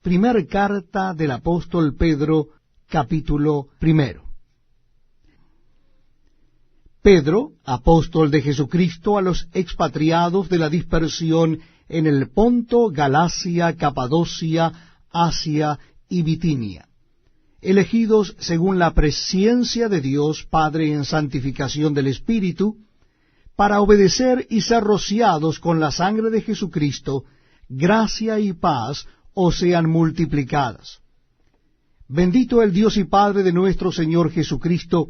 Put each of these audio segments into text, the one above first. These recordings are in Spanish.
Primer carta del apóstol Pedro, capítulo 1. Pedro, apóstol de Jesucristo, a los expatriados de la dispersión en el Ponto, Galacia, Capadocia, Asia y Bitinia, elegidos según la presciencia de Dios Padre en santificación del Espíritu, para obedecer y ser rociados con la sangre de Jesucristo, gracia y paz os sean multiplicadas. Bendito el Dios y Padre de nuestro Señor Jesucristo,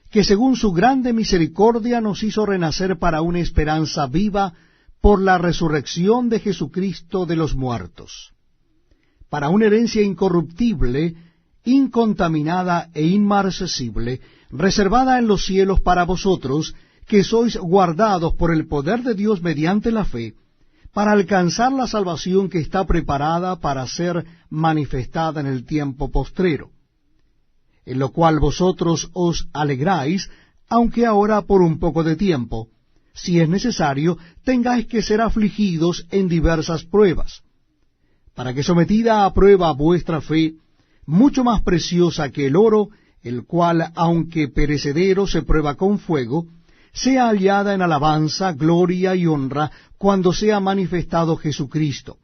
que según su grande misericordia nos hizo renacer para una esperanza viva por la resurrección de Jesucristo de los muertos, para una herencia incorruptible, incontaminada e inmarcesible, reservada en los cielos para vosotros, que sois guardados por el poder de Dios mediante la fe, para alcanzar la salvación que está preparada para ser manifestada en el tiempo postrero, en lo cual vosotros os alegráis, aunque ahora por un poco de tiempo, si es necesario, tengáis que ser afligidos en diversas pruebas, para que sometida a prueba vuestra fe, mucho más preciosa que el oro, el cual, aunque perecedero, se prueba con fuego, sea hallada en alabanza, gloria y honra, cuando sea manifestado Jesucristo,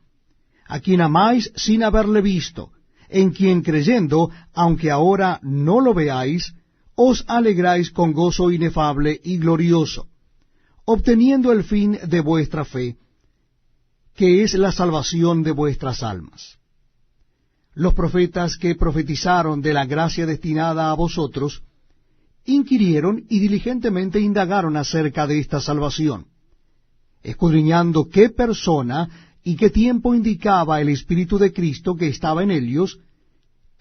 a quien amáis sin haberle visto, en quien creyendo, aunque ahora no lo veáis, os alegráis con gozo inefable y glorioso, obteniendo el fin de vuestra fe, que es la salvación de vuestras almas. Los profetas que profetizaron de la gracia destinada a vosotros, inquirieron y diligentemente indagaron acerca de esta salvación, escudriñando qué persona y qué tiempo indicaba el Espíritu de Cristo que estaba en ellos,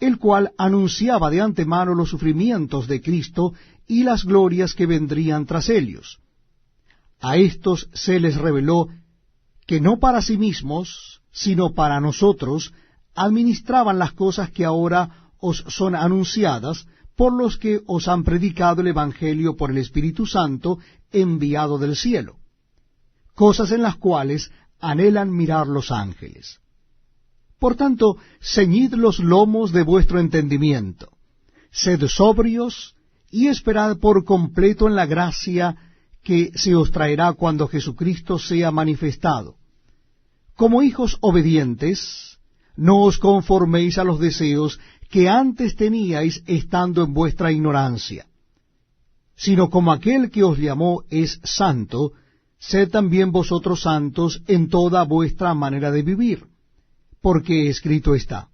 el cual anunciaba de antemano los sufrimientos de Cristo y las glorias que vendrían tras ellos. A éstos se les reveló que no para sí mismos, sino para nosotros, administraban las cosas que ahora os son anunciadas, por los que os han predicado el Evangelio por el Espíritu Santo enviado del cielo, cosas en las cuales anhelan mirar los ángeles. Por tanto, ceñid los lomos de vuestro entendimiento, sed sobrios y esperad por completo en la gracia que se os traerá cuando Jesucristo sea manifestado. Como hijos obedientes, no os conforméis a los deseos que antes teníais estando en vuestra ignorancia, sino como aquel que os llamó es santo, sed también vosotros santos en toda vuestra manera de vivir, porque escrito está,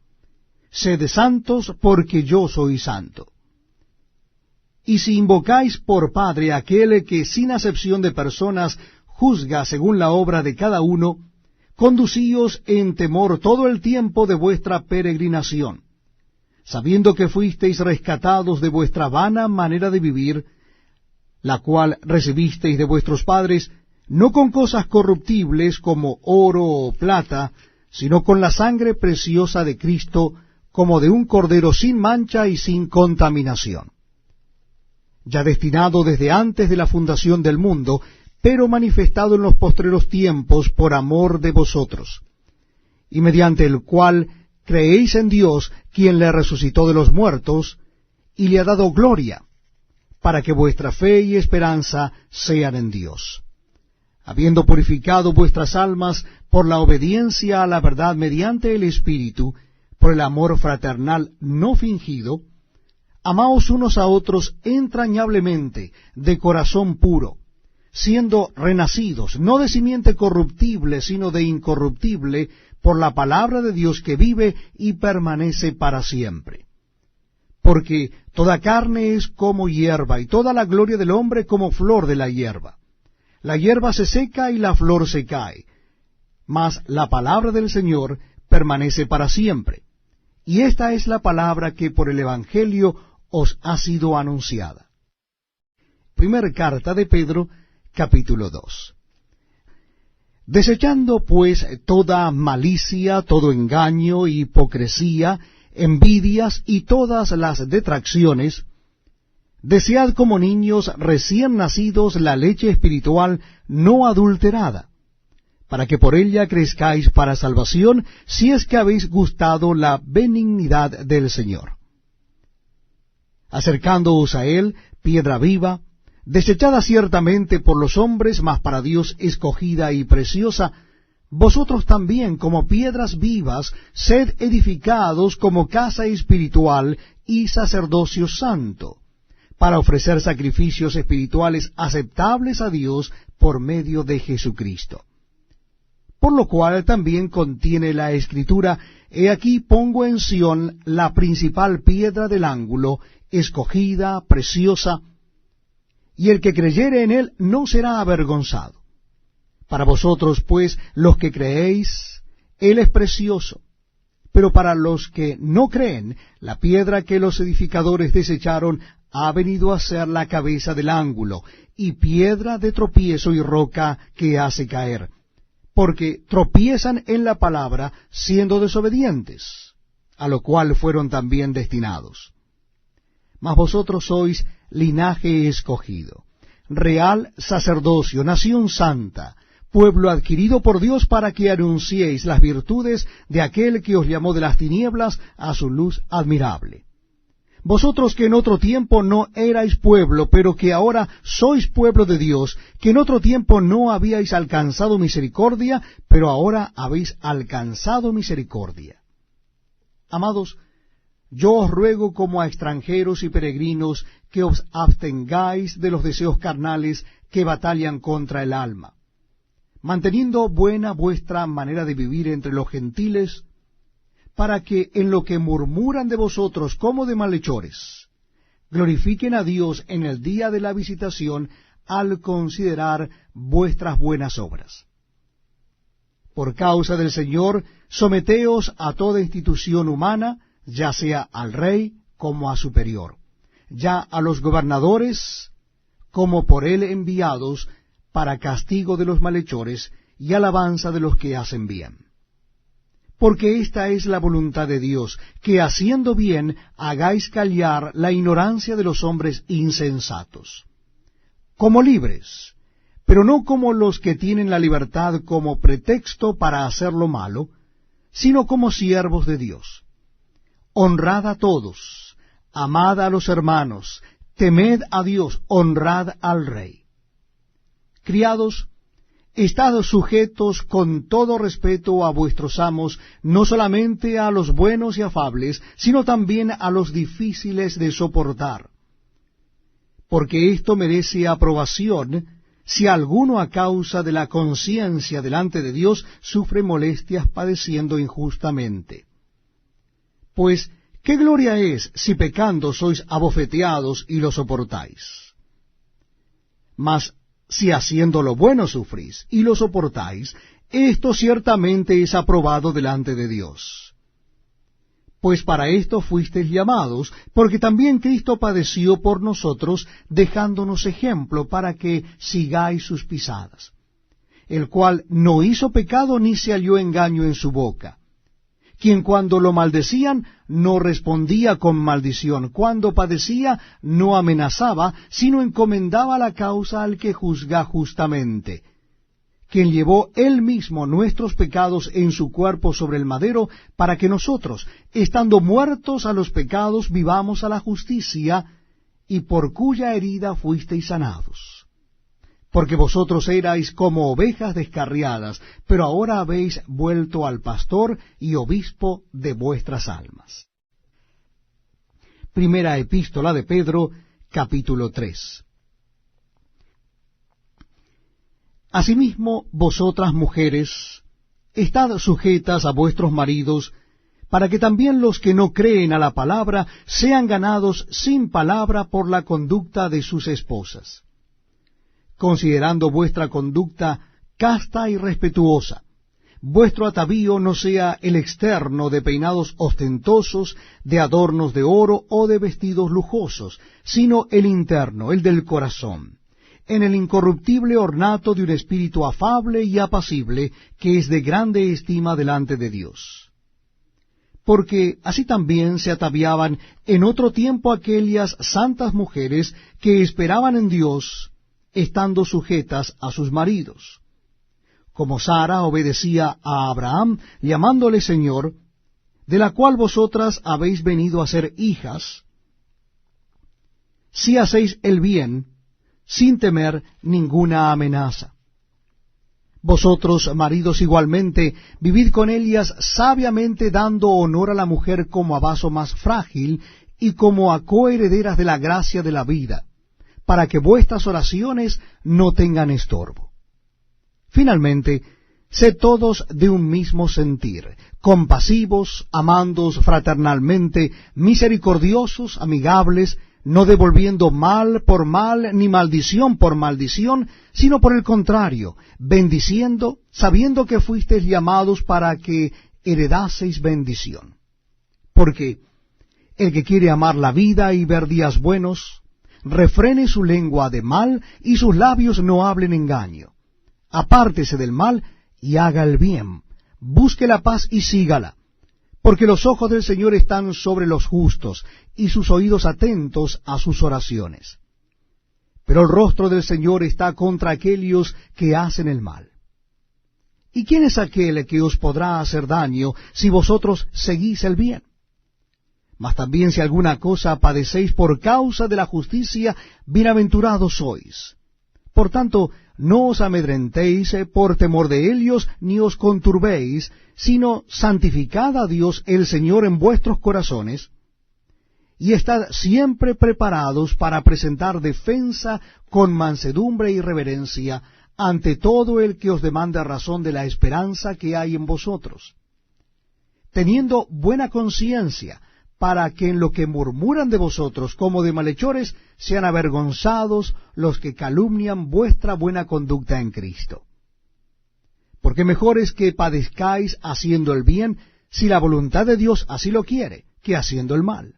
sed santos porque yo soy santo. Y si invocáis por Padre a aquel que sin acepción de personas juzga según la obra de cada uno, conducíos en temor todo el tiempo de vuestra peregrinación, sabiendo que fuisteis rescatados de vuestra vana manera de vivir, la cual recibisteis de vuestros padres, no con cosas corruptibles como oro o plata, sino con la sangre preciosa de Cristo, como de un cordero sin mancha y sin contaminación, ya destinado desde antes de la fundación del mundo, pero manifestado en los postreros tiempos por amor de vosotros, y mediante el cual creéis en Dios, quien le resucitó de los muertos, y le ha dado gloria, para que vuestra fe y esperanza sean en Dios. Habiendo purificado vuestras almas por la obediencia a la verdad mediante el Espíritu, por el amor fraternal no fingido, amaos unos a otros entrañablemente, de corazón puro, siendo renacidos, no de simiente corruptible, sino de incorruptible, por la palabra de Dios que vive y permanece para siempre. Porque toda carne es como hierba, y toda la gloria del hombre como flor de la hierba. La hierba se seca y la flor se cae, mas la palabra del Señor permanece para siempre. Y esta es la palabra que por el Evangelio os ha sido anunciada. Primera carta de Pedro, capítulo 2. Desechando pues toda malicia, todo engaño, hipocresía, envidias y todas las detracciones, desead como niños recién nacidos la leche espiritual no adulterada, para que por ella crezcáis para salvación, si es que habéis gustado la benignidad del Señor. Acercándoos a él, piedra viva, desechada ciertamente por los hombres, mas para Dios escogida y preciosa, vosotros también, como piedras vivas, sed edificados como casa espiritual y sacerdocio santo, para ofrecer sacrificios espirituales aceptables a Dios por medio de Jesucristo. Por lo cual también contiene la Escritura: He aquí pongo en Sión la principal piedra del ángulo, escogida, preciosa, y el que creyere en él no será avergonzado. Para vosotros, pues, los que creéis, él es precioso. Pero para los que no creen, la piedra que los edificadores desecharon ha venido a ser la cabeza del ángulo, y piedra de tropiezo y roca que hace caer, porque tropiezan en la palabra, siendo desobedientes, a lo cual fueron también destinados. Mas vosotros sois linaje escogido, real sacerdocio, nación santa, pueblo adquirido por Dios, para que anunciéis las virtudes de aquel que os llamó de las tinieblas a su luz admirable. Vosotros que en otro tiempo no erais pueblo, pero que ahora sois pueblo de Dios, que en otro tiempo no habíais alcanzado misericordia, pero ahora habéis alcanzado misericordia. Amados, yo os ruego como a extranjeros y peregrinos que os abstengáis de los deseos carnales que batallan contra el alma, manteniendo buena vuestra manera de vivir entre los gentiles, para que en lo que murmuran de vosotros como de malhechores, glorifiquen a Dios en el día de la visitación al considerar vuestras buenas obras. Por causa del Señor, someteos a toda institución humana, ya sea al rey como a superior, ya a los gobernadores como por él enviados, para castigo de los malhechores y alabanza de los que hacen bien. Porque esta es la voluntad de Dios, que haciendo bien hagáis callar la ignorancia de los hombres insensatos, como libres, pero no como los que tienen la libertad como pretexto para hacer lo malo, sino como siervos de Dios. Honrad a todos, amad a los hermanos, temed a Dios, honrad al Rey. Criados, estad sujetos con todo respeto a vuestros amos, no solamente a los buenos y afables, sino también a los difíciles de soportar. Porque esto merece aprobación, si alguno a causa de la conciencia delante de Dios sufre molestias padeciendo injustamente. Pues, ¿qué gloria es si pecando sois abofeteados y lo soportáis? Mas, si haciendo lo bueno sufrís y lo soportáis, esto ciertamente es aprobado delante de Dios. Pues para esto fuisteis llamados, porque también Cristo padeció por nosotros, dejándonos ejemplo para que sigáis sus pisadas, el cual no hizo pecado ni se halló engaño en su boca, quien cuando lo maldecían no respondía con maldición, cuando padecía no amenazaba, sino encomendaba la causa al que juzga justamente, quien llevó él mismo nuestros pecados en su cuerpo sobre el madero, para que nosotros, estando muertos a los pecados, vivamos a la justicia, y por cuya herida fuisteis sanados. Porque vosotros erais como ovejas descarriadas, pero ahora habéis vuelto al pastor y obispo de vuestras almas. Primera Epístola de Pedro, capítulo 3. Asimismo, vosotras mujeres, estad sujetas a vuestros maridos, para que también los que no creen a la palabra sean ganados sin palabra por la conducta de sus esposas, considerando vuestra conducta casta y respetuosa. Vuestro atavío no sea el externo de peinados ostentosos, de adornos de oro o de vestidos lujosos, sino el interno, el del corazón, en el incorruptible ornato de un espíritu afable y apacible, que es de grande estima delante de Dios. Porque así también se ataviaban en otro tiempo aquellas santas mujeres que esperaban en Dios, estando sujetas a sus maridos, como Sara obedecía a Abraham, llamándole Señor, de la cual vosotras habéis venido a ser hijas, si hacéis el bien, sin temer ninguna amenaza. Vosotros, maridos, igualmente, vivid con ellas sabiamente, dando honor a la mujer como a vaso más frágil y como a coherederas de la gracia de la vida, para que vuestras oraciones no tengan estorbo. Finalmente, sed todos de un mismo sentir, compasivos, amándoos fraternalmente, misericordiosos, amigables, no devolviendo mal por mal, ni maldición por maldición, sino por el contrario, bendiciendo, sabiendo que fuisteis llamados para que heredaseis bendición. Porque el que quiere amar la vida y ver días buenos, refrene su lengua de mal, y sus labios no hablen engaño. Apártese del mal y haga el bien, busque la paz y sígala. Porque los ojos del Señor están sobre los justos, y sus oídos atentos a sus oraciones. Pero el rostro del Señor está contra aquellos que hacen el mal. ¿Y quién es aquel que os podrá hacer daño si vosotros seguís el bien? Mas también si alguna cosa padecéis por causa de la justicia, bienaventurados sois. Por tanto, no os amedrentéis por temor de ellos, ni os conturbéis, sino santificad a Dios el Señor en vuestros corazones, y estad siempre preparados para presentar defensa con mansedumbre y reverencia ante todo el que os demande razón de la esperanza que hay en vosotros, teniendo buena conciencia, para que en lo que murmuran de vosotros como de malhechores sean avergonzados los que calumnian vuestra buena conducta en Cristo. Porque mejor es que padezcáis haciendo el bien, si la voluntad de Dios así lo quiere, que haciendo el mal.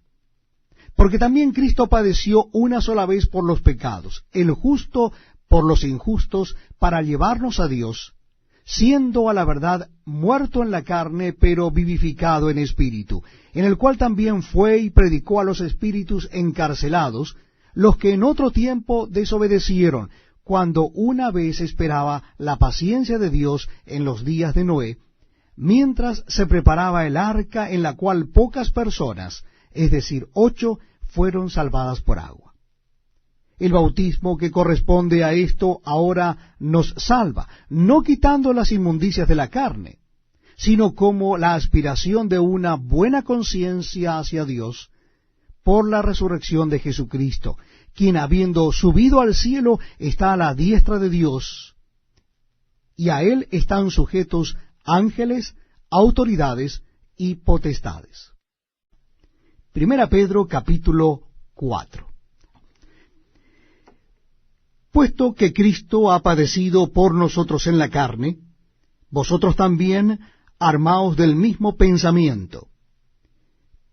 Porque también Cristo padeció una sola vez por los pecados, el justo por los injustos, para llevarnos a Dios, siendo a la verdad muerto en la carne, pero vivificado en espíritu, en el cual también fue y predicó a los espíritus encarcelados, los que en otro tiempo desobedecieron, cuando una vez esperaba la paciencia de Dios en los días de Noé, mientras se preparaba el arca, en la cual pocas personas, es decir, 8, fueron salvadas por agua. El bautismo que corresponde a esto ahora nos salva, no quitando las inmundicias de la carne, sino como la aspiración de una buena conciencia hacia Dios, por la resurrección de Jesucristo, quien habiendo subido al cielo está a la diestra de Dios, y a él están sujetos ángeles, autoridades y potestades. Primera Pedro capítulo 4. Puesto que Cristo ha padecido por nosotros en la carne, vosotros también armaos del mismo pensamiento.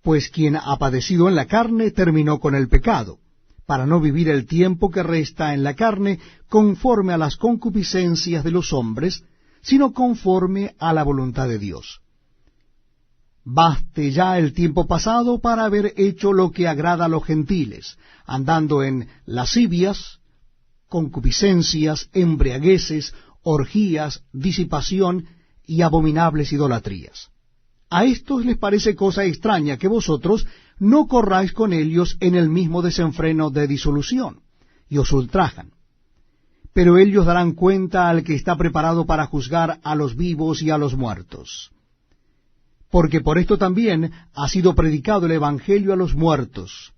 Pues quien ha padecido en la carne terminó con el pecado, para no vivir el tiempo que resta en la carne conforme a las concupiscencias de los hombres, sino conforme a la voluntad de Dios. Baste ya el tiempo pasado para haber hecho lo que agrada a los gentiles, andando en lascivias, concupiscencias, embriagueces, orgías, disipación y abominables idolatrías. A estos les parece cosa extraña que vosotros no corráis con ellos en el mismo desenfreno de disolución, y os ultrajan. Pero ellos darán cuenta al que está preparado para juzgar a los vivos y a los muertos. Porque por esto también ha sido predicado el Evangelio a los muertos,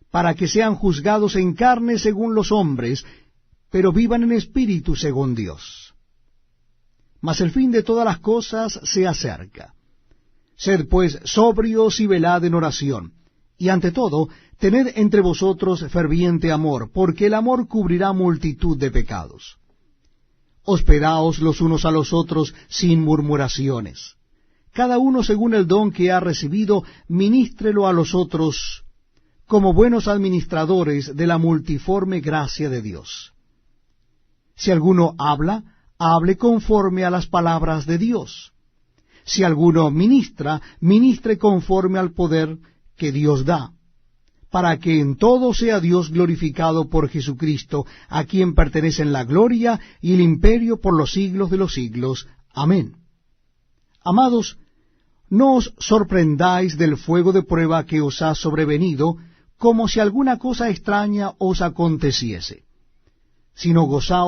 para que sean juzgados en carne según los hombres, pero vivan en espíritu según Dios. Mas el fin de todas las cosas se acerca. Sed pues sobrios y velad en oración, y ante todo, tened entre vosotros ferviente amor, porque el amor cubrirá multitud de pecados. Hospedaos los unos a los otros sin murmuraciones. Cada uno según el don que ha recibido, ministrelo a los otros, como buenos administradores de la multiforme gracia de Dios. Si alguno habla, hable conforme a las palabras de Dios. Si alguno ministra, ministre conforme al poder que Dios da, para que en todo sea Dios glorificado por Jesucristo, a quien pertenecen la gloria y el imperio por los siglos de los siglos. Amén. Amados, no os sorprendáis del fuego de prueba que os ha sobrevenido, como si alguna cosa extraña os aconteciese, sino gozaos